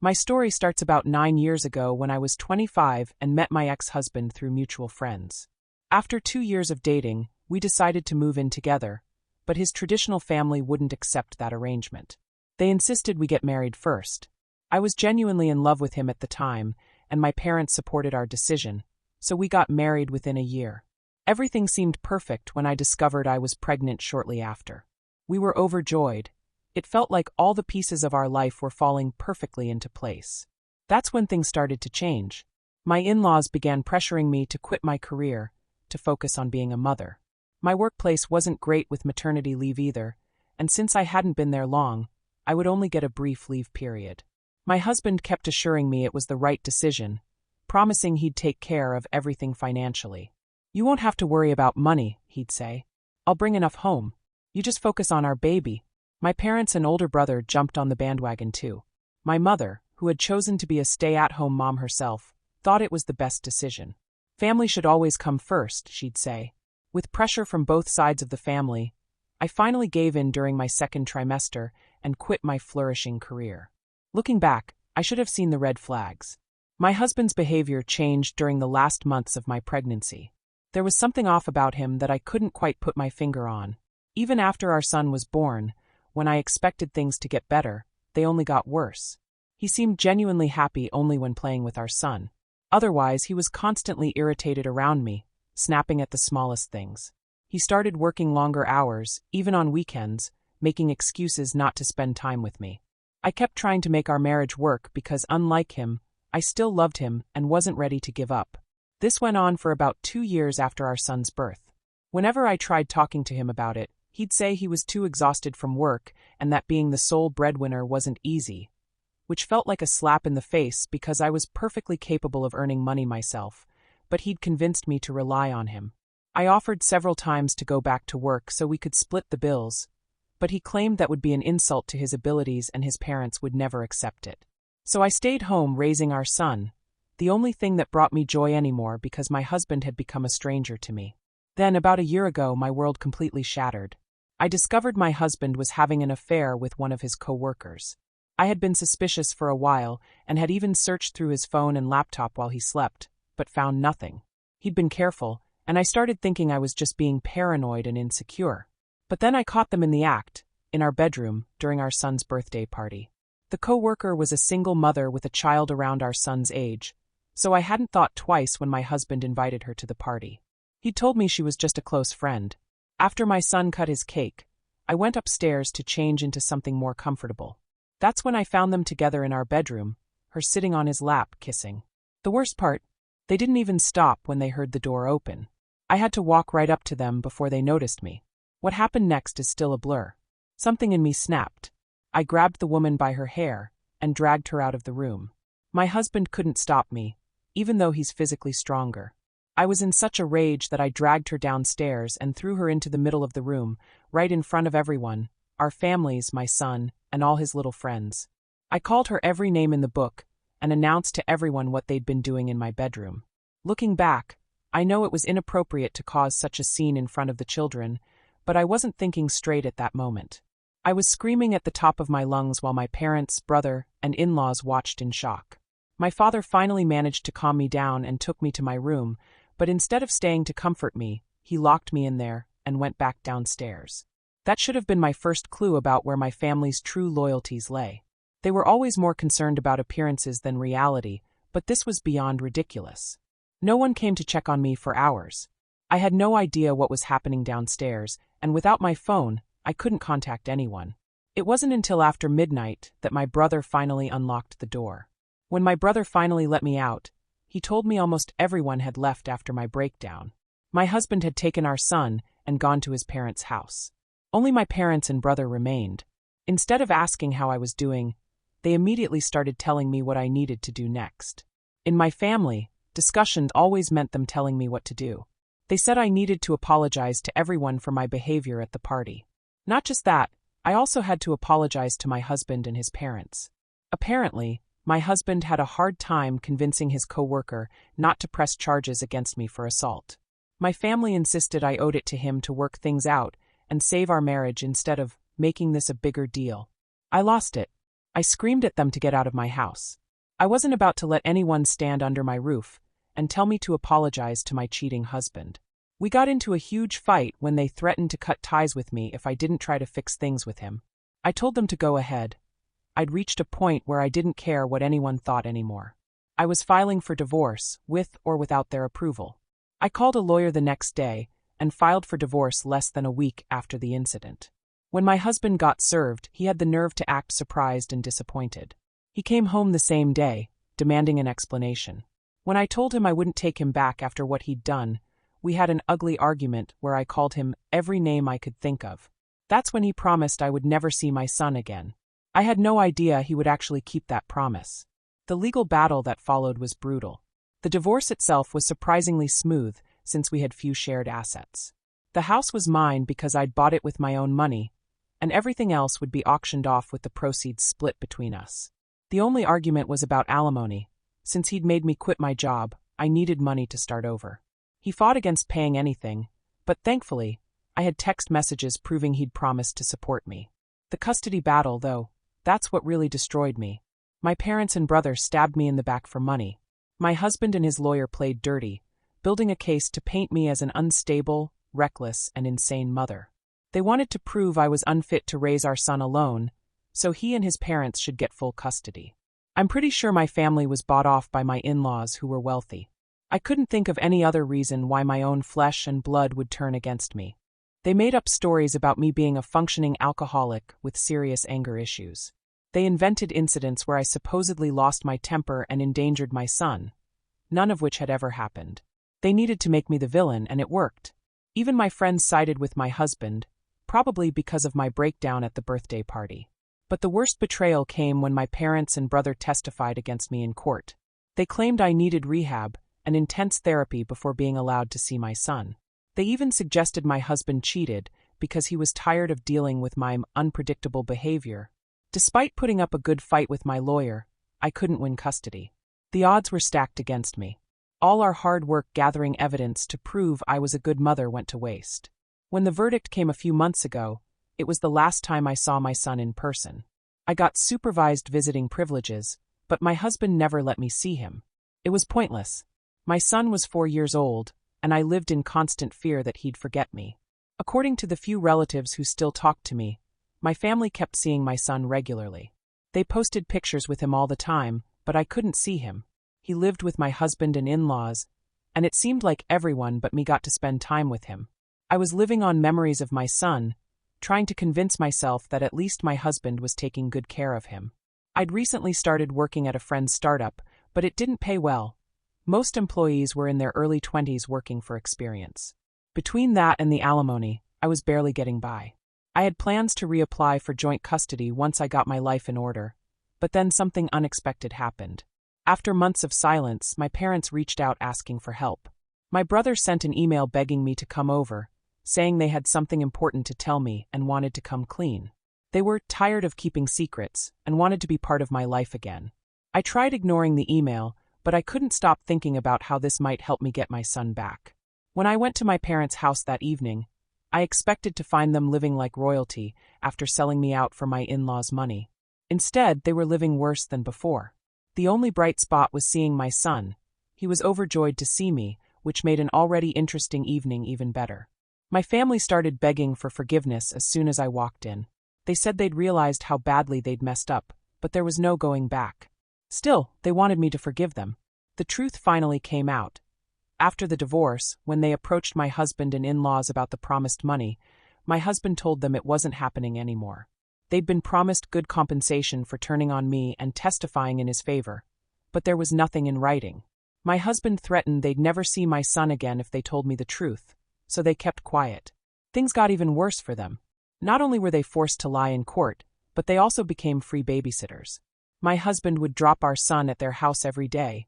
My story starts about 9 years ago when I was 25 and met my ex-husband through mutual friends. After 2 years of dating, we decided to move in together, but his traditional family wouldn't accept that arrangement. They insisted we get married first. I was genuinely in love with him at the time, and my parents supported our decision, so we got married within a year. Everything seemed perfect when I discovered I was pregnant shortly after. We were overjoyed. It felt like all the pieces of our life were falling perfectly into place. That's when things started to change. My in-laws began pressuring me to quit my career, to focus on being a mother. My workplace wasn't great with maternity leave either, and since I hadn't been there long, I would only get a brief leave period. My husband kept assuring me it was the right decision, promising he'd take care of everything financially. "You won't have to worry about money," he'd say. "I'll bring enough home. You just focus on our baby." My parents and older brother jumped on the bandwagon too. My mother, who had chosen to be a stay-at-home mom herself, thought it was the best decision. "Family should always come first," she'd say. With pressure from both sides of the family, I finally gave in during my second trimester and quit my flourishing career. Looking back, I should have seen the red flags. My husband's behavior changed during the last months of my pregnancy. There was something off about him that I couldn't quite put my finger on. Even after our son was born, when I expected things to get better, they only got worse. He seemed genuinely happy only when playing with our son. Otherwise, he was constantly irritated around me, snapping at the smallest things. He started working longer hours, even on weekends, making excuses not to spend time with me. I kept trying to make our marriage work because, unlike him, I still loved him and wasn't ready to give up. This went on for about 2 years after our son's birth. Whenever I tried talking to him about it, he'd say he was too exhausted from work and that being the sole breadwinner wasn't easy, which felt like a slap in the face because I was perfectly capable of earning money myself, but he'd convinced me to rely on him. I offered several times to go back to work so we could split the bills, but he claimed that would be an insult to his abilities and his parents would never accept it. So I stayed home raising our son, the only thing that brought me joy anymore because my husband had become a stranger to me. Then, about a year ago, my world completely shattered. I discovered my husband was having an affair with one of his co-workers. I had been suspicious for a while and had even searched through his phone and laptop while he slept, but found nothing. He'd been careful, and I started thinking I was just being paranoid and insecure. But then I caught them in the act, in our bedroom, during our son's birthday party. The co-worker was a single mother with a child around our son's age, so I hadn't thought twice when my husband invited her to the party. He'd told me she was just a close friend. After my son cut his cake, I went upstairs to change into something more comfortable. That's when I found them together in our bedroom, her sitting on his lap, kissing. The worst part, they didn't even stop when they heard the door open. I had to walk right up to them before they noticed me. What happened next is still a blur. Something in me snapped. I grabbed the woman by her hair and dragged her out of the room. My husband couldn't stop me, even though he's physically stronger. I was in such a rage that I dragged her downstairs and threw her into the middle of the room, right in front of everyone, our families, my son, and all his little friends. I called her every name in the book and announced to everyone what they'd been doing in my bedroom. Looking back, I know it was inappropriate to cause such a scene in front of the children, but I wasn't thinking straight at that moment. I was screaming at the top of my lungs while my parents, brother, and in-laws watched in shock. My father finally managed to calm me down and took me to my room, but instead of staying to comfort me, he locked me in there and went back downstairs. That should have been my first clue about where my family's true loyalties lay. They were always more concerned about appearances than reality, but this was beyond ridiculous. No one came to check on me for hours. I had no idea what was happening downstairs, and without my phone, I couldn't contact anyone. It wasn't until after midnight that my brother finally unlocked the door. When my brother finally let me out, he told me almost everyone had left after my breakdown. My husband had taken our son and gone to his parents' house. Only my parents and brother remained. Instead of asking how I was doing, they immediately started telling me what I needed to do next. In my family, discussions always meant them telling me what to do. They said I needed to apologize to everyone for my behavior at the party. Not just that, I also had to apologize to my husband and his parents. Apparently, my husband had a hard time convincing his co-worker not to press charges against me for assault. My family insisted I owed it to him to work things out and save our marriage instead of making this a bigger deal. I lost it. I screamed at them to get out of my house. I wasn't about to let anyone stand under my roof and tell me to apologize to my cheating husband. We got into a huge fight when they threatened to cut ties with me if I didn't try to fix things with him. I told them to go ahead. I'd reached a point where I didn't care what anyone thought anymore. I was filing for divorce, with or without their approval. I called a lawyer the next day and filed for divorce less than a week after the incident. When my husband got served, he had the nerve to act surprised and disappointed. He came home the same day, demanding an explanation. When I told him I wouldn't take him back after what he'd done, we had an ugly argument where I called him every name I could think of. That's when he promised I would never see my son again. I had no idea he would actually keep that promise. The legal battle that followed was brutal. The divorce itself was surprisingly smooth since we had few shared assets. The house was mine because I'd bought it with my own money, and everything else would be auctioned off with the proceeds split between us. The only argument was about alimony. Since he'd made me quit my job, I needed money to start over. He fought against paying anything, but thankfully, I had text messages proving he'd promised to support me. The custody battle, though, that's what really destroyed me. My parents and brother stabbed me in the back for money. My husband and his lawyer played dirty, building a case to paint me as an unstable, reckless, and insane mother. They wanted to prove I was unfit to raise our son alone, so he and his parents should get full custody. I'm pretty sure my family was bought off by my in-laws who were wealthy. I couldn't think of any other reason why my own flesh and blood would turn against me. They made up stories about me being a functioning alcoholic with serious anger issues. They invented incidents where I supposedly lost my temper and endangered my son, none of which had ever happened. They needed to make me the villain, and it worked. Even my friends sided with my husband, probably because of my breakdown at the birthday party. But the worst betrayal came when my parents and brother testified against me in court. They claimed I needed rehab and intense therapy before being allowed to see my son. They even suggested my husband cheated because he was tired of dealing with my unpredictable behavior. Despite putting up a good fight with my lawyer, I couldn't win custody. The odds were stacked against me. All our hard work gathering evidence to prove I was a good mother went to waste. When the verdict came a few months ago, it was the last time I saw my son in person. I got supervised visiting privileges, but my husband never let me see him. It was pointless. My son was 4 years old, and I lived in constant fear that he'd forget me. According to the few relatives who still talked to me, my family kept seeing my son regularly. They posted pictures with him all the time, but I couldn't see him. He lived with my husband and in-laws, and it seemed like everyone but me got to spend time with him. I was living on memories of my son, trying to convince myself that at least my husband was taking good care of him. I'd recently started working at a friend's startup, but it didn't pay well. Most employees were in their early 20s working for experience. Between that and the alimony, I was barely getting by. I had plans to reapply for joint custody once I got my life in order, but then something unexpected happened. After months of silence, my parents reached out asking for help. My brother sent an email begging me to come over, saying they had something important to tell me and wanted to come clean. They were tired of keeping secrets and wanted to be part of my life again. I tried ignoring the email, but I couldn't stop thinking about how this might help me get my son back. When I went to my parents' house that evening, I expected to find them living like royalty after selling me out for my in-laws' money. Instead, they were living worse than before. The only bright spot was seeing my son. He was overjoyed to see me, which made an already interesting evening even better. My family started begging for forgiveness as soon as I walked in. They said they'd realized how badly they'd messed up, but there was no going back. Still, they wanted me to forgive them. The truth finally came out. After the divorce, when they approached my husband and in-laws about the promised money, my husband told them it wasn't happening anymore. They'd been promised good compensation for turning on me and testifying in his favor, but there was nothing in writing. My husband threatened they'd never see my son again if they told me the truth, so they kept quiet. Things got even worse for them. Not only were they forced to lie in court, but they also became free babysitters. My husband would drop our son at their house every day,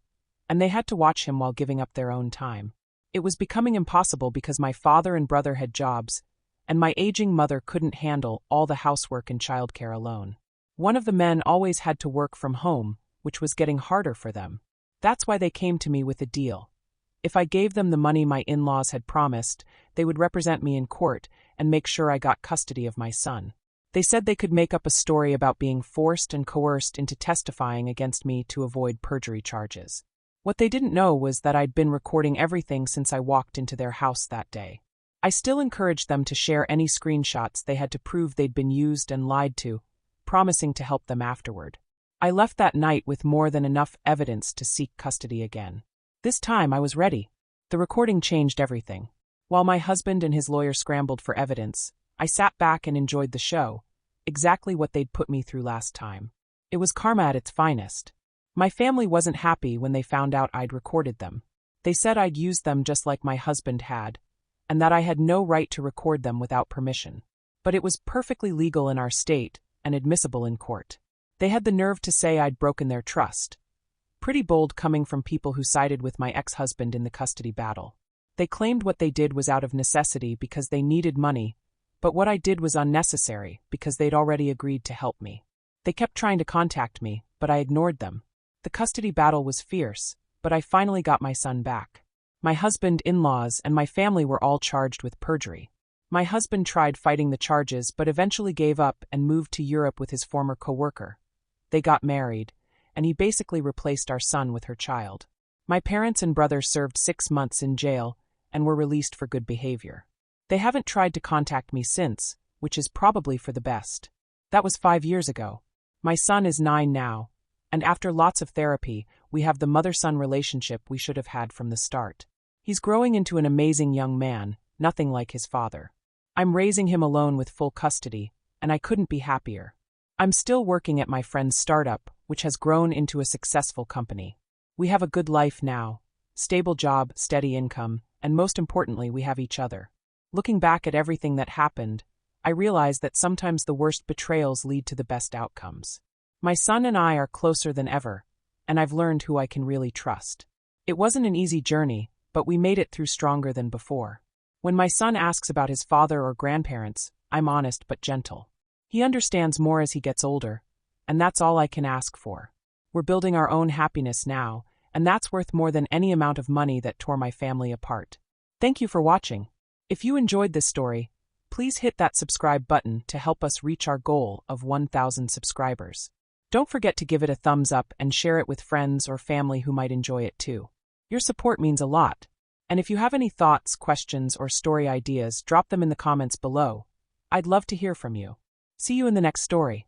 and they had to watch him while giving up their own time. It was becoming impossible because my father and brother had jobs, and my aging mother couldn't handle all the housework and childcare alone. One of the men always had to work from home, which was getting harder for them. That's why they came to me with a deal. If I gave them the money my in-laws had promised, they would represent me in court and make sure I got custody of my son. They said they could make up a story about being forced and coerced into testifying against me to avoid perjury charges. What they didn't know was that I'd been recording everything since I walked into their house that day. I still encouraged them to share any screenshots they had to prove they'd been used and lied to, promising to help them afterward. I left that night with more than enough evidence to seek custody again. This time I was ready. The recording changed everything. While my husband and his lawyer scrambled for evidence, I sat back and enjoyed the show, exactly what they'd put me through last time. It was karma at its finest. My family wasn't happy when they found out I'd recorded them. They said I'd used them just like my husband had, and that I had no right to record them without permission. But it was perfectly legal in our state and admissible in court. They had the nerve to say I'd broken their trust. Pretty bold coming from people who sided with my ex-husband in the custody battle. They claimed what they did was out of necessity because they needed money, but what I did was unnecessary because they'd already agreed to help me. They kept trying to contact me, but I ignored them. The custody battle was fierce, but I finally got my son back. My husband, in-laws, and my family were all charged with perjury. My husband tried fighting the charges but eventually gave up and moved to Europe with his former co-worker. They got married, and he basically replaced our son with her child. My parents and brother served 6 months in jail and were released for good behavior. They haven't tried to contact me since, which is probably for the best. That was 5 years ago. My son is 9 now, and after lots of therapy, we have the mother-son relationship we should have had from the start. He's growing into an amazing young man, nothing like his father. I'm raising him alone with full custody, and I couldn't be happier. I'm still working at my friend's startup, which has grown into a successful company. We have a good life now, stable job, steady income, and most importantly, we have each other. Looking back at everything that happened, I realize that sometimes the worst betrayals lead to the best outcomes. My son and I are closer than ever, and I've learned who I can really trust. It wasn't an easy journey, but we made it through stronger than before. When my son asks about his father or grandparents, I'm honest but gentle. He understands more as he gets older, and that's all I can ask for. We're building our own happiness now, and that's worth more than any amount of money that tore my family apart. Thank you for watching. If you enjoyed this story, please hit that subscribe button to help us reach our goal of 1,000 subscribers. Don't forget to give it a thumbs up and share it with friends or family who might enjoy it too. Your support means a lot. And if you have any thoughts, questions, or story ideas, drop them in the comments below. I'd love to hear from you. See you in the next story.